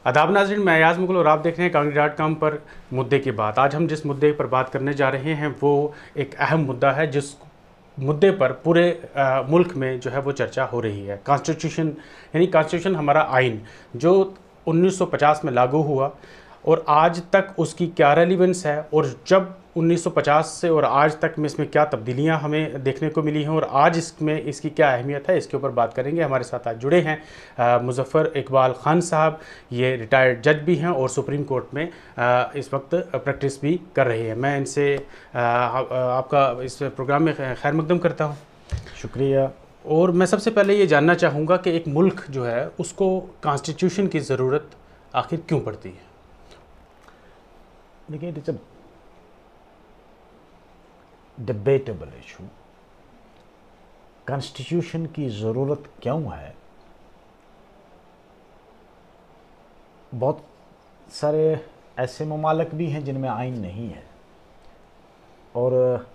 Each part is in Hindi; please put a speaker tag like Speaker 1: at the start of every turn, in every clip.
Speaker 1: आदाब नाज़रीन, मैं अयाज़ मुग़ल और आप देख रहे हैं कांगड़ी.com पर मुद्दे की बात। आज हम जिस मुद्दे पर बात करने जा रहे हैं वो एक अहम मुद्दा है, जिस मुद्दे पर पूरे मुल्क में जो है वो चर्चा हो रही है। कॉन्स्टिट्यूशन यानी कॉन्स्टिट्यूशन हमारा आइन जो 1950 में लागू हुआ और आज तक उसकी क्या रेलिवेंस है, और जब 1950 से और आज तक में इसमें क्या तब्दीलियां हमें देखने को मिली हैं और आज इसमें इसकी क्या अहमियत है, इसके ऊपर बात करेंगे। हमारे साथ आज जुड़े हैं मुज़फ़्फ़र इकबाल ख़ान साहब। ये रिटायर्ड जज भी हैं और सुप्रीम कोर्ट में इस वक्त प्रैक्टिस भी कर रहे हैं। मैं इनसे आपका इस प्रोग्राम में खैर मकदम करता हूँ।
Speaker 2: शुक्रिया।
Speaker 1: और मैं सबसे पहले ये जानना चाहूँगा कि एक मुल्क जो है उसको कॉन्स्टिट्यूशन की ज़रूरत आखिर क्यों पड़ती है?
Speaker 2: देखिए, it's a debatable issue. Constitution की ज़रूरत क्यों है? बहुत सारे ऐसे ममालिक भी हैं जिनमें आइन नहीं है, और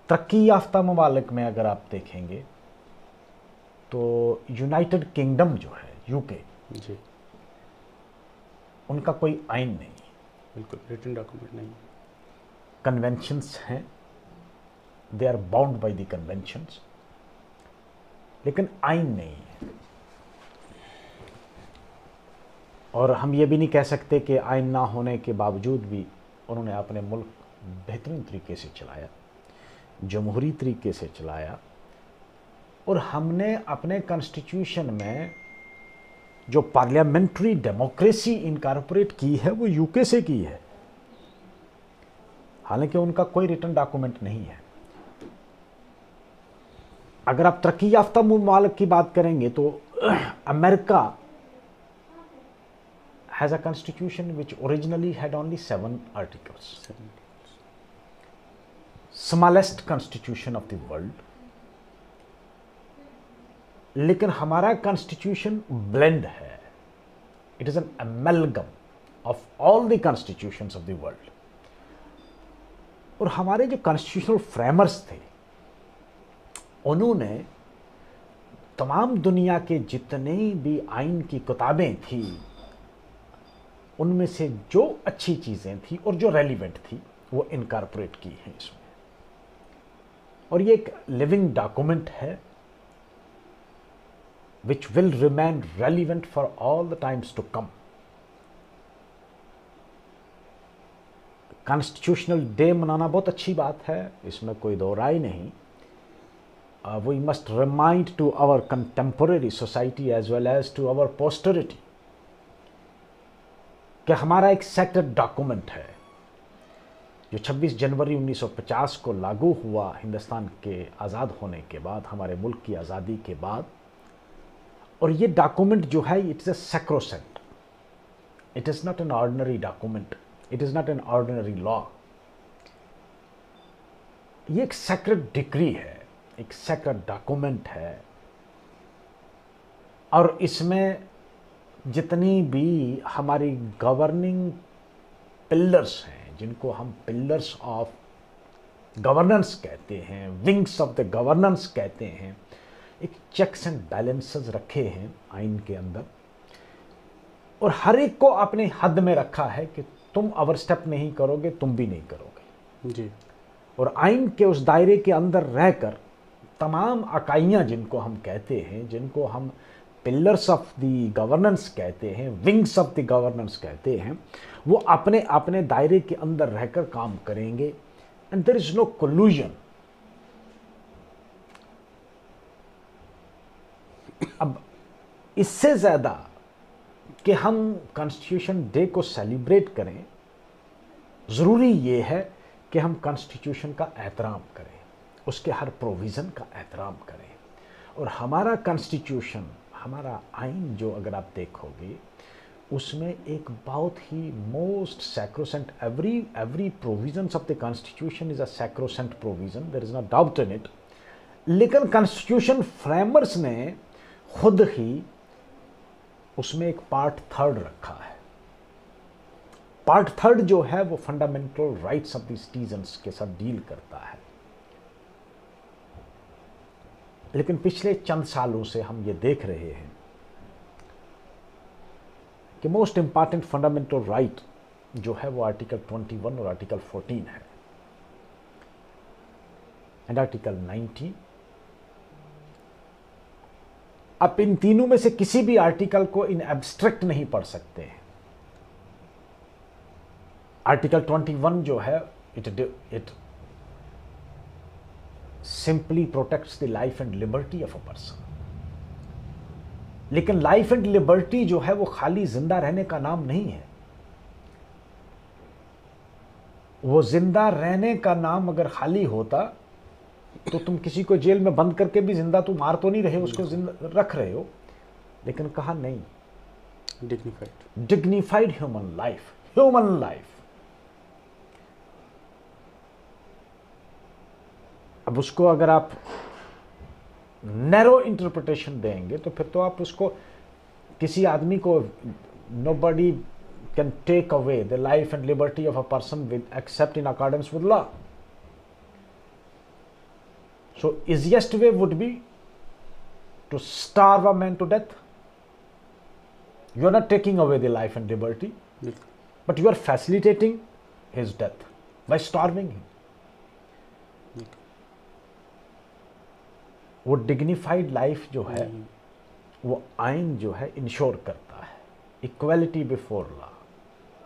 Speaker 2: तरक्की याफ्ता ममालिक में अगर आप देखेंगे तो यूनाइटेड किंगडम जो है, यूके
Speaker 1: जी,
Speaker 2: उनका कोई आइन नहीं है।
Speaker 1: बिल्कुल रिटन डॉक्यूमेंट नहीं।
Speaker 2: कन्वेंशंस हैं, they are bound by the conventions, लेकिन आइन नहीं है। और हम ये भी नहीं कह सकते कि आइन ना होने के बावजूद भी उन्होंने अपने मुल्क बेहतरीन तरीके से चलाया, जमहूरी तरीके से चलाया। और हमने अपने कॉन्स्टिट्यूशन में जो पार्लियामेंट्री डेमोक्रेसी इनकॉर्पोरेट की है वो यूके से की है, हालांकि उनका कोई रिटन डॉक्यूमेंट नहीं है। अगर आप तरक्की याफ्ता मुमालिक की बात करेंगे तो America has a constitution which originally had only 7 articles. Smallest constitution of the world. लेकिन हमारा constitution blend है. It is an amalgam of all the constitutions of the world. और हमारे जो constitutional framers थे, उन्होंने तमाम दुनिया के जितने भी आइन की किताबें थी उनमें से जो अच्छी चीज़ें थी और जो रेलिवेंट थी वो इनकॉर्पोरेट की हैं इसमें। और ये एक लिविंग डॉक्यूमेंट है which will remain relevant for all the times to come. Constitutional day मनाना बहुत अच्छी बात है, इसमें कोई दो राय नहीं। We must remind to our contemporary society as well as to our posterity कि हमारा एक सेक्रेड डॉक्यूमेंट है जो 26 जनवरी 1950 को लागू हुआ हिंदुस्तान के आज़ाद होने के बाद, हमारे मुल्क की आज़ादी के बाद। और ये डॉक्यूमेंट जो है, it is a sacrosanct, it is not an ordinary document, it is not an ordinary law. ये एक सेक्रेड डिक्री है, एक सेक्रेड डॉक्यूमेंट है, और इसमें जितनी भी हमारी गवर्निंग पिलर्स हैं, जिनको हम पिलर्स ऑफ गवर्नेंस कहते हैं, विंग्स ऑफ द गवर्नेंस कहते हैं, एक चेक्स एंड बैलेंसेस रखे हैं आइन के अंदर, और हर एक को अपने हद में रखा है कि तुम ओवरस्टेप नहीं करोगे, तुम भी नहीं करोगे
Speaker 1: जी।
Speaker 2: और आइन के उस दायरे के अंदर रहकर तमाम अकाइयाँ जिनको हम कहते हैं, जिनको हम पिलर्स ऑफ द गवर्नेंस कहते हैं, विंग्स ऑफ द गवर्नेंस कहते हैं, वो अपने अपने दायरे के अंदर रहकर काम करेंगे। And there is no collusion. अब इससे ज़्यादा कि हम कॉन्स्टिट्यूशन डे को सेलिब्रेट करें, ज़रूरी ये है कि हम कॉन्स्टिट्यूशन का एहतराम करें, उसके हर प्रोविज़न का एहतराम करें। और हमारा कॉन्स्टिट्यूशन, हमारा आइन जो अगर आप देखोगे उसमें एक बहुत ही most sacrosanct, every provisions of the constitution is a sacrosanct provision, there is no doubt in it. लेकिन कॉन्स्टिट्यूशन फ्रेमर्स ने खुद ही उसमें एक पार्ट 3 रखा है। पार्ट 3 जो है वो fundamental rights of the citizens के साथ डील करता है। लेकिन पिछले चंद सालों से हम ये देख रहे हैं कि मोस्ट इंपॉर्टेंट फंडामेंटल राइट जो है वो आर्टिकल 21 और आर्टिकल 14 है, एंड आर्टिकल 19। आप इन तीनों में से किसी भी आर्टिकल को इन एब्स्ट्रैक्ट नहीं पढ़ सकते हैं। आर्टिकल 21 जो है it simply protects the life and liberty of a person. लेकिन लाइफ एंड लिबर्टी जो है वो खाली जिंदा रहने का नाम नहीं है। वो जिंदा रहने का नाम अगर खाली होता तो तुम किसी को जेल में बंद करके भी जिंदा तो मार तो नहीं रहे, उसको जिंदा रख रहे हो। लेकिन कहा नहीं, dignified human life, human life. अब उसको अगर आप नैरो इंटरप्रिटेशन देंगे तो फिर तो आप उसको किसी आदमी को, nobody can take away the life and liberty of a person with except in accordance with law. So easiest way would be to starve a man to death. You are not taking away the life and liberty, but you are facilitating his death by starving him. वो डिग्निफाइड लाइफ जो है वो आइन जो है इंश्योर करता है, equality before law,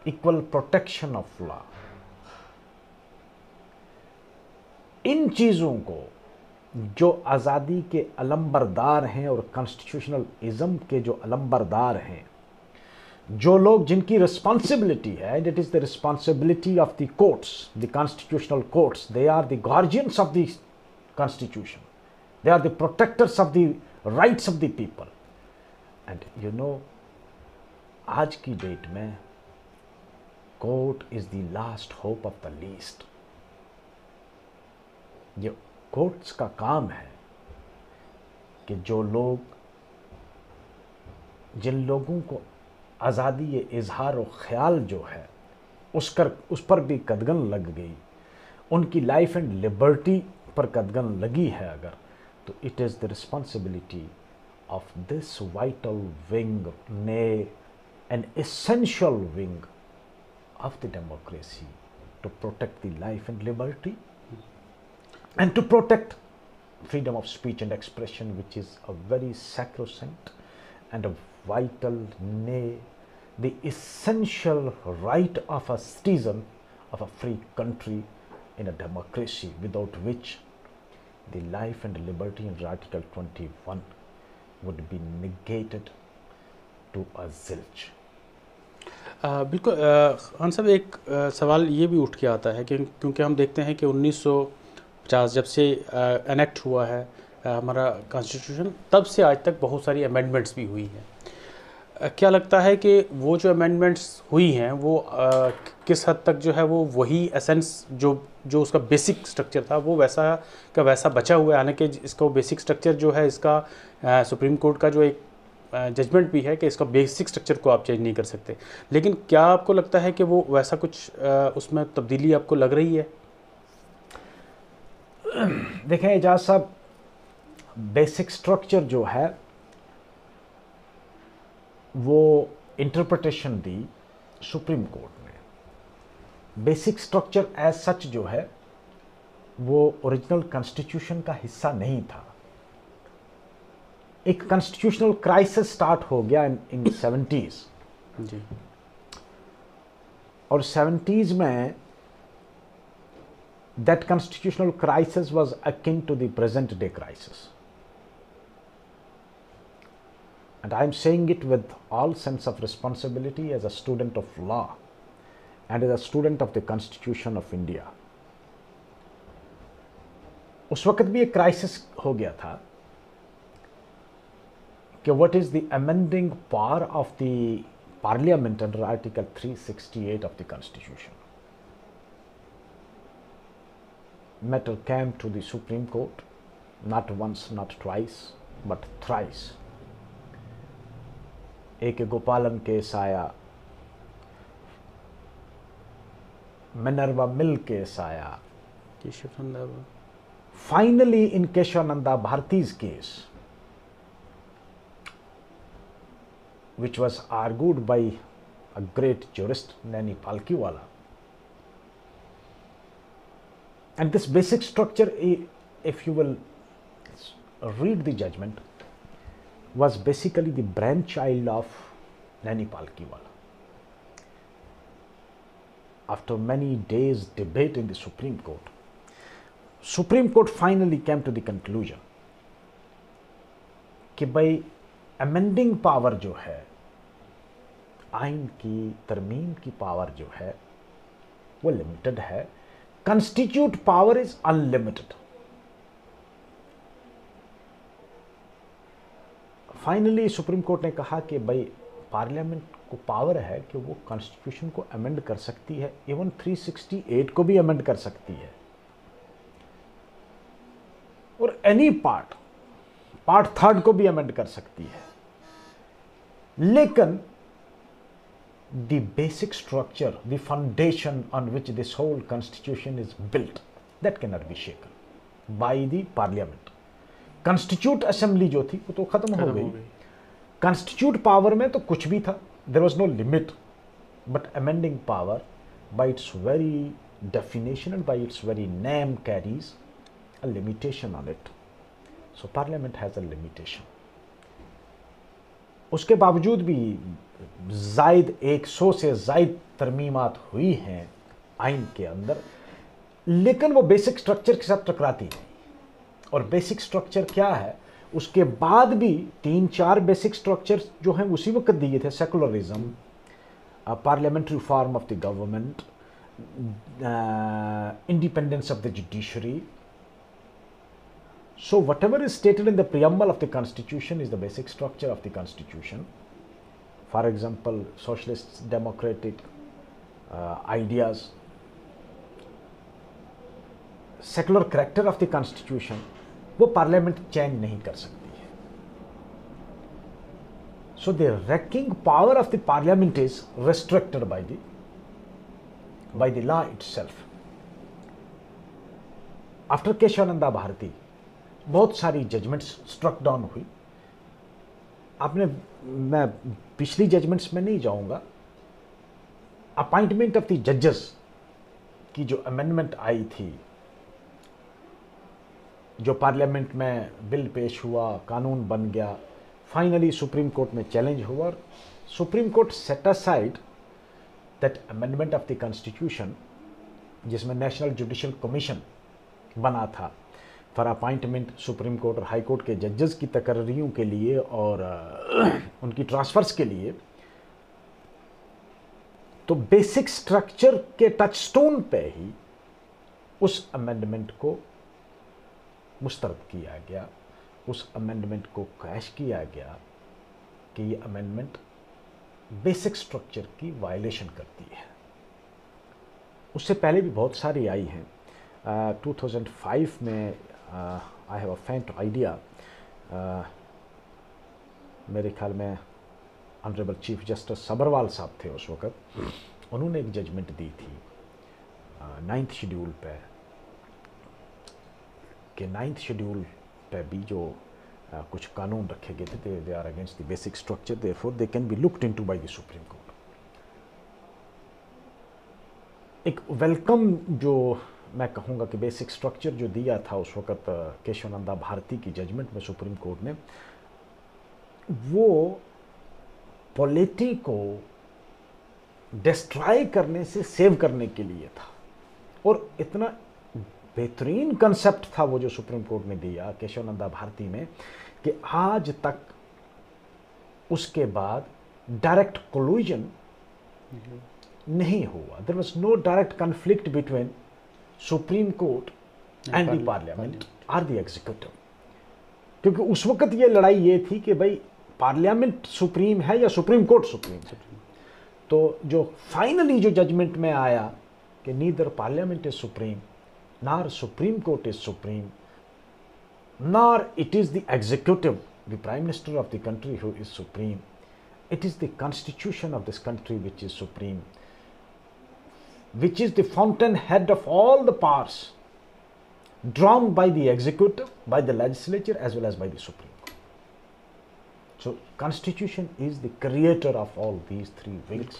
Speaker 2: equal protection of law. इन चीजों को जो आज़ादी के अलंबरदार हैं और कॉन्स्टिट्यूशनल इज़म के जो अलंबरदार हैं, जो लोग जिनकी रिस्पॉन्सिबिलिटी है, it is the responsibility of the courts, the constitutional courts, they are the guardians of the constitution, they are the protectors of the rights of the people. And you know, आज की डेट में court is the last hope of the least. ये कोर्ट्स का काम है कि जो लोग, जिन लोगों को आज़ादी इजहार और ख्याल जो है उस पर भी कदगन लग गई, उनकी लाइफ एंड लिबर्टी पर कदगन लगी है अगर, तो it is the responsibility of this vital wing, ने an essential wing of the democracy to protect the life and liberty and to protect freedom of speech and expression, which is a very sacrosanct and a vital, nay, the essential right of a citizen of a free country in a democracy, without which the life and liberty in Article 21 would be negated to a zilch.
Speaker 1: बिल्कुल खान साहब, एक सवाल ये भी उठ के आता है कि क्योंकि हम देखते हैं कि 1950 जब से एनेक्ट हुआ है हमारा कॉन्स्टिट्यूशन, तब से आज तक बहुत सारी अमेंडमेंट्स भी हुई हैं। क्या लगता है कि वो जो अमेंडमेंट्स हुई हैं वो किस हद तक जो है वो वही एसेंस जो उसका बेसिक स्ट्रक्चर था वो वैसा का वैसा बचा हुआ है? यानी कि इसका बेसिक स्ट्रक्चर जो है, इसका सुप्रीम कोर्ट का जो एक जजमेंट भी है कि इसका बेसिक स्ट्रक्चर को आप चेंज नहीं कर सकते, लेकिन क्या आपको लगता है कि वो वैसा कुछ उसमें तब्दीली आपको लग रही है?
Speaker 2: देखें एजाज साहब, बेसिक स्ट्रक्चर जो है वो इंटरप्रिटेशन दी सुप्रीम कोर्ट ने। बेसिक स्ट्रक्चर एज सच जो है वो ओरिजिनल कॉन्स्टिट्यूशन का हिस्सा नहीं था। एक कॉन्स्टिट्यूशनल क्राइसिस स्टार्ट हो गया इन 70s
Speaker 1: जी,
Speaker 2: और 70s में that constitutional crisis was akin to the present day crisis, and I am saying it with all sense of responsibility as a student of law and as a student of the Constitution of India. उस वक्त भी एक क्राइसिस हो गया था कि what is the amending power of the parliament under Article 368 of the Constitution. Matter came to the Supreme Court, not once, not twice, but thrice. एक गोपालन केस आया, मिनर्वा मिल केस आया, finally in Kesavananda Bharati's case, which was argued by a great jurist, Naini Palkhiwala. And this basic structure, if you will read the judgment, was basically the brainchild of Naini Palkhiwala. After many days debate in the Supreme Court finally came to the conclusion कि भाई अमेंडिंग पावर जो है, आइन की तरमीम की पावर जो है वो लिमिटेड है, constitute power is unlimited. Finally supreme court ने कहा कि भाई पार्लियामेंट को पावर है कि वो कॉन्स्टिट्यूशन को अमेंड कर सकती है, इवन 368 को भी अमेंड कर सकती है, और एनी पार्ट 3 को भी अमेंड कर सकती है। लेकिन the basic structure, the foundation on which this whole constitution is built, that can not be shaken by the parliament. Constitute assembly जो थी वो तो खत्म हो गई। कॉन्स्टिट्यूट पावर में तो कुछ भी था, there was no limit, but amending power by its very definition and by its very name carries a limitation on it. So parliament has a limitation. उसके बावजूद भी जायद 100 से जायद तरमीमात हुई हैं आइन के अंदर, लेकिन वो बेसिक स्ट्रक्चर के साथ टकराती नहीं। और बेसिक स्ट्रक्चर क्या है, उसके बाद भी 3-4 बेसिक स्ट्रक्चर जो हैं उसी वक्त दिए थे, secularism, parliamentary form of the government, independence of the judiciary. So whatever is stated in the preamble of the constitution is the basic structure of the constitution. For example, socialist democratic ideas, secular character of the constitution, वो parliament change नहीं कर सकती है। So the wrecking power of the parliament is restricted by the law itself. After Kesavananda Bharti बहुत सारी जजमेंट्स स्ट्रक डाउन हुई। मैं पिछली जजमेंट्स में नहीं जाऊंगा। अपॉइंटमेंट ऑफ द जजेस की जो अमेंडमेंट आई थी, जो पार्लियामेंट में बिल पेश हुआ, कानून बन गया, फाइनली सुप्रीम कोर्ट में चैलेंज हुआ और supreme court set aside that amendment of the constitution, जिसमें नेशनल जुडिशियल कमीशन बना था फॉर अपॉइंटमेंट सुप्रीम कोर्ट और हाई कोर्ट के जजेस की तकर्रियों के लिए और उनकी ट्रांसफर्स के लिए। तो बेसिक स्ट्रक्चर के टचस्टोन पे ही उस अमेंडमेंट को मुस्तरद किया गया, उस अमेंडमेंट को क्रैश किया गया कि ये अमेंडमेंट बेसिक स्ट्रक्चर की वायलेशन करती है। उससे पहले भी बहुत सारी आई हैं। 2005 में आई हैव अ फेंट आइडिया, मेरे ख्याल में ऑनरेबल चीफ जस्टिस सबरवाल साहब थे उस वक़्त, उन्होंने एक जजमेंट दी थी 9th शेड्यूल पे, कि 9th शेड्यूल पे भी जो कुछ कानून रखे गए थे, they are against the basic structure, therefore they can be looked into by the supreme court. एक वेलकम जो मैं कहूँगा कि बेसिक स्ट्रक्चर जो दिया था उस वक़्त केशवानंदा भारती की जजमेंट में सुप्रीम कोर्ट ने, वो पॉलिटी को डिस्ट्रॉय करने से सेव करने के लिए था। और इतना बेहतरीन कंसेप्ट था वो जो सुप्रीम कोर्ट ने दिया केशवानंदा भारती में, कि आज तक उसके बाद डायरेक्ट कोलूजन नहीं हुआ। There was no direct conflict between supreme court and the parliament or the executive. क्योंकि उस वक्त ये लड़ाई ये थी कि भाई पार्लियामेंट सुप्रीम है या सुप्रीम कोर्ट सुप्रीम। तो जो फाइनली जो जजमेंट में आया कि neither parliament is supreme nor supreme court is supreme nor it is the executive, the prime minister of the country who is supreme, it is the constitution of this country which is supreme, which is the fountainhead of all the powers drawn by the executive, by the legislature as well as by the Supreme Court. So constitution is the creator of all these three wings.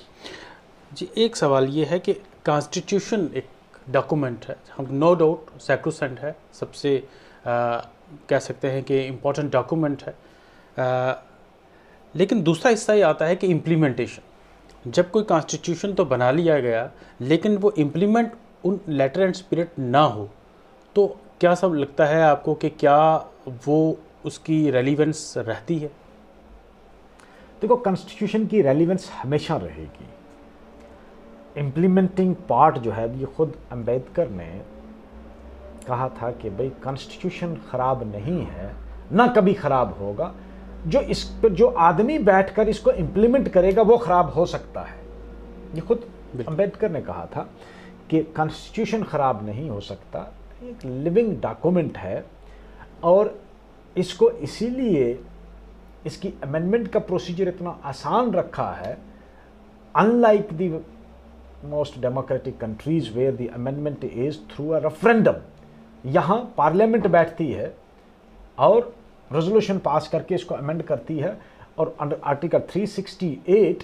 Speaker 1: जी, एक सवाल ये है कि कॉन्स्टिट्यूशन एक डॉक्यूमेंट है, हम नो डाउट सैक्रोसेंट है, सबसे कह सकते हैं कि इम्पोर्टेंट डॉक्यूमेंट है, लेकिन दूसरा हिस्सा ये आता है कि इम्प्लीमेंटेशन। जब कोई कॉन्स्टिट्यूशन तो बना लिया गया, लेकिन वो इम्प्लीमेंट उन लेटर एंड स्पिरिट ना हो, तो क्या सब लगता है आपको कि क्या वो उसकी रेलिवेंस रहती है?
Speaker 2: देखो, कॉन्स्टिट्यूशन की रेलिवेंस हमेशा रहेगी। इम्प्लीमेंटिंग पार्ट जो है, ये खुद अंबेडकर ने कहा था कि भाई कॉन्स्टिट्यूशन ख़राब नहीं है, ना कभी ख़राब होगा, जो इस पर जो आदमी बैठकर इसको इम्प्लीमेंट करेगा वो ख़राब हो सकता है। ये खुद अंबेडकर ने कहा था कि कॉन्स्टिट्यूशन ख़राब नहीं हो सकता, एक लिविंग डॉक्यूमेंट है, और इसको इसीलिए इसकी अमेंडमेंट का प्रोसीजर इतना आसान रखा है, unlike the most democratic countries where the amendment is through a referendum. यहाँ पार्लियामेंट बैठती है और रेजोल्यूशन पास करके इसको अमेंड करती है, और अंडर आर्टिकल 368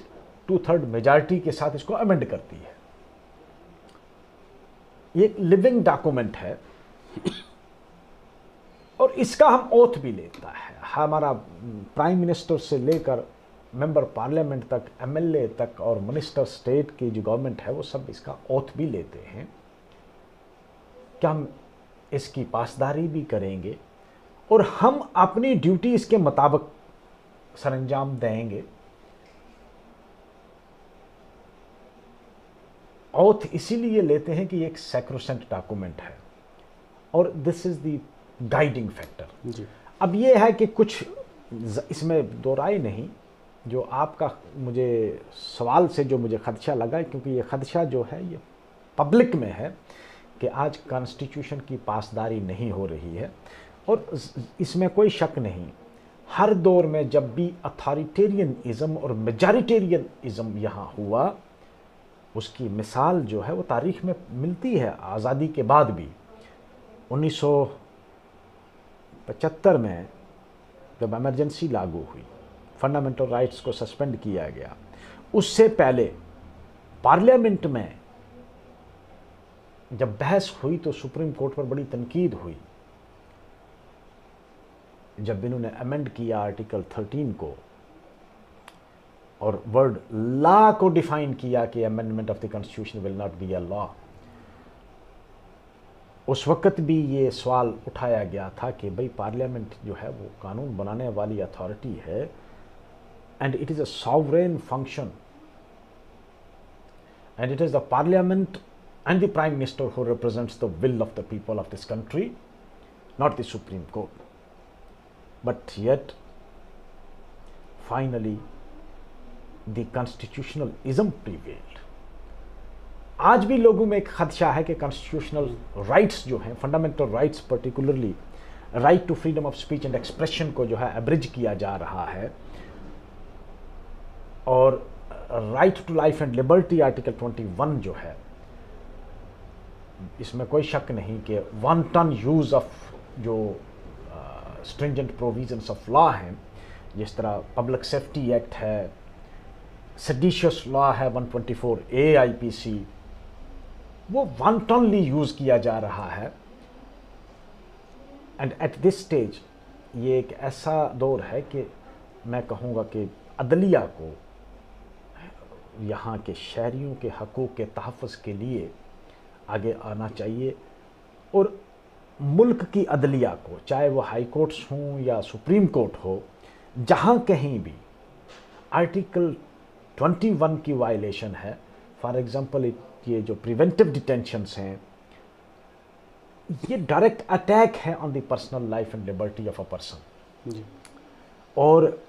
Speaker 2: 2/3 मेजॉरिटी के साथ इसको अमेंड करती है। ये एक लिविंग डॉक्यूमेंट है, और इसका हम ओथ भी लेता है। हमारा प्राइम मिनिस्टर से लेकर मेंबर पार्लियामेंट तक, एमएलए तक, और मिनिस्टर स्टेट की जो गवर्नमेंट है वो सब इसका ओथ भी लेते हैं। क्या हम इसकी पासदारी भी करेंगे, और हम अपनी ड्यूटी इसके मुताबिक सरंजाम देंगे। ओथ इसीलिए लेते हैं कि ये एक सैक्रोसेंट डॉक्यूमेंट है, और this is the guiding factor जी। अब ये है कि कुछ इसमें दो राय नहीं, जो आपका मुझे सवाल से जो मुझे खदशा लगा, क्योंकि ये खदशा जो है ये पब्लिक में है कि आज कॉन्स्टिट्यूशन की पासदारी नहीं हो रही है, और इसमें कोई शक नहीं, हर दौर में जब भी अथॉरिटेरियनिज्म और मेजॉरिटेरियनिज्म यहाँ हुआ, उसकी मिसाल जो है वो तारीख में मिलती है। आज़ादी के बाद भी 1975 में जब इमरजेंसी लागू हुई, फंडामेंटल राइट्स को सस्पेंड किया गया, उससे पहले पार्लियामेंट में जब बहस हुई तो सुप्रीम कोर्ट पर बड़ी तनकीद हुई, जब इन्होंने अमेंड किया आर्टिकल 13 को और वर्ड लॉ को डिफाइन किया कि amendment of the constitution will not be a law. उस वक्त भी ये सवाल उठाया गया था कि भाई पार्लियामेंट जो है वो कानून बनाने वाली अथॉरिटी है, and it is a sovereign function, and it is the parliament and the prime minister who represents the will of the people of this country, not the supreme court. But yet finally the constitutionalism prevailed. आज भी लोगों में एक खदशा है कि कॉन्स्टिट्यूशनल राइट्स जो हैं, fundamental rights, particularly right to freedom of speech and expression को जो है एब्रिज किया जा रहा है, और right to life and liberty article 21 जो है, इसमें कोई शक नहीं कि वांटन यूज ऑफ जो स्ट्रिंजेंट प्रोविजंस ऑफ लॉ हैं, जिस तरह पब्लिक सेफ्टी एक्ट है, सेडिशियस लॉ है 124A IPC, वो वांटनली यूज किया जा रहा है। एंड एट दिस स्टेज ये एक ऐसा दौर है कि मैं कहूँगा कि अदलिया को यहाँ के शहरियों के हकूक़ के तहफ़्फ़ुज़ के लिए आगे आना चाहिए, और मुल्क की अदलिया को, चाहे वो हाई कोर्ट्स हों या सुप्रीम कोर्ट हो, जहाँ कहीं भी आर्टिकल 21 की वायलेशन है, फॉर एग्ज़ाम्पल ये जो प्रिवेंटिव डिटेंशंस हैं, ये डायरेक्ट अटैक है on the personal life and liberty of a person. और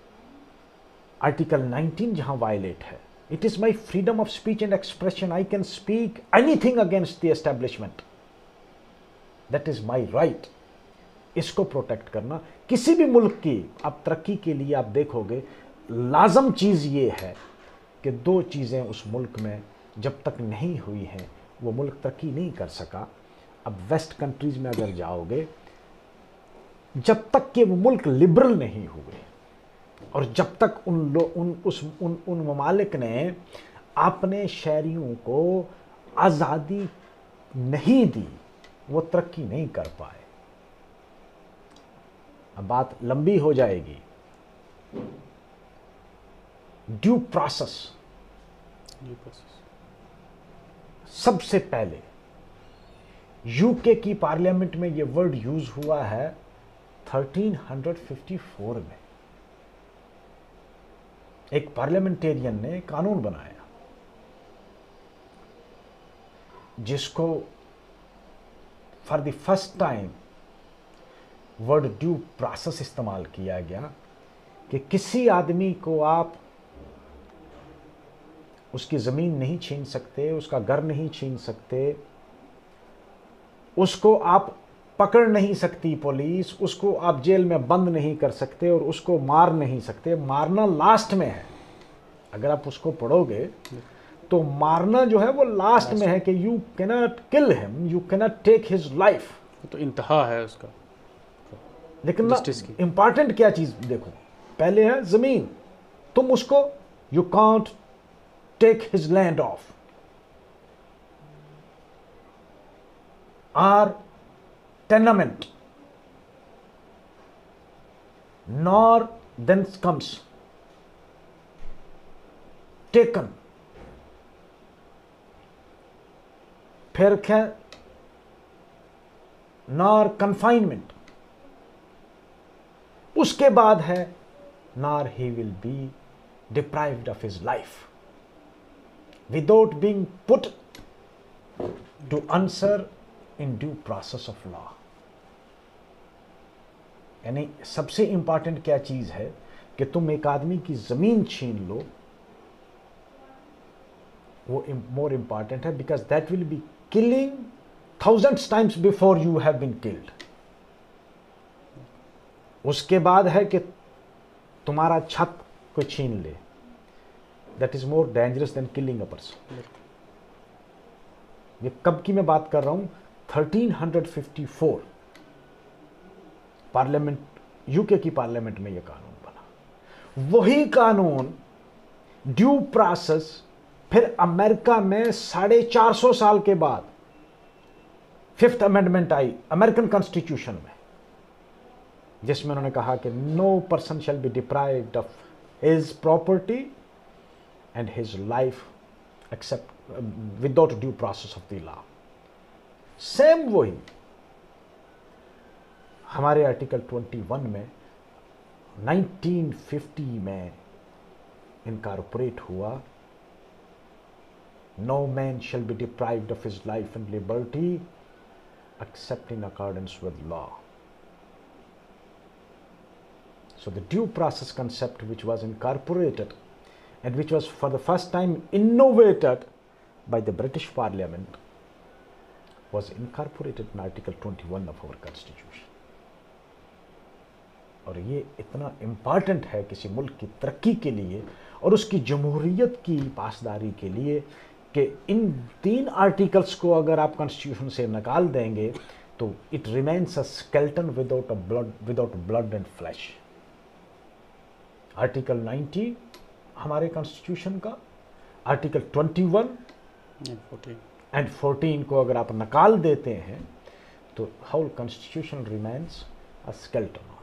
Speaker 2: आर्टिकल 19 जहाँ वायलेट है, it is my freedom of speech and expression, I can speak anything against the establishment, that is my right. इसको प्रोटेक्ट करना किसी भी मुल्क की, अब तरक्की के लिए आप देखोगे लाजम चीज़ ये है कि दो चीज़ें उस मुल्क में जब तक नहीं हुई हैं वो मुल्क तरक्की नहीं कर सका। अब वेस्ट कंट्रीज़ में अगर जाओगे, जब तक कि वो मुल्क लिबरल नहीं हुए, और जब तक उन ममालिक ने अपने शहरियों को आज़ादी नहीं दी, वो तरक्की नहीं कर पाए। अब बात लंबी हो जाएगी। ड्यू प्रोसेस, सबसे पहले यूके की पार्लियामेंट में ये वर्ड यूज हुआ है 1354 में। एक पार्लियामेंटेरियन ने कानून बनाया जिसको for the first time word due process इस्तेमाल किया गया कि किसी आदमी को आप उसकी ज़मीन नहीं छीन सकते, उसका घर नहीं छीन सकते, उसको आप पकड़ नहीं सकती पुलिस, उसको आप जेल में बंद नहीं कर सकते और उसको मार नहीं सकते। मारना लास्ट में है। अगर आप उसको पढ़ोगे तो मारना जो है वो लास्ट में है कि you cannot kill him, you cannot take his life.
Speaker 1: तो इंतहा है उसका।
Speaker 2: लेकिन इंपॉर्टेंट क्या चीज देखो, पहले है जमीन, तुम उसको you can't take his land off, or tenement, nor thence comes taken। फिर क्या, nor confinement। उसके बाद है nor he will be deprived of his life without being put to answer in due process of law। यानी सबसे इंपॉर्टेंट क्या चीज है कि तुम एक आदमी की जमीन छीन लो, वो मोर इंपॉर्टेंट है, because that will be killing thousands times before you have been killed. उसके बाद है कि तुम्हारा छत को छीन ले, that is more dangerous than killing a person. ये कब की मैं बात कर रहा हूं, 1354 पार्लियामेंट, यूके की पार्लियामेंट में यह कानून बना। वही कानून ड्यू प्रोसेस फिर अमेरिका में 450 साल के बाद 5th अमेंडमेंट आई अमेरिकन कॉन्स्टिट्यूशन में, जिसमें उन्होंने कहा कि no person shall be deprived of his property and his life except without due process of the law. Same वही हमारे आर्टिकल 21 में 1950 में इनकॉर्पोरेट हुआ, no man shall be deprived of his life and liberty except in accordance with law. So the due process concept, which was incorporated and which was for the first time innovated by the British Parliament, was incorporated in Article 21 of our Constitution। और ये इतना इम्पॉर्टेंट है किसी मुल्क की तरक्की के लिए और उसकी जमहूरियत की पासदारी के लिए कि इन 3 आर्टिकल्स को अगर आप कॉन्स्टिट्यूशन से निकाल देंगे तो it remains a skeleton without blood and flash. Article 90 हमारे कॉन्स्टिट्यूशन का, आर्टिकल 21 एंड 14 को अगर आप निकाल देते हैं तो whole constitution remains a skeleton.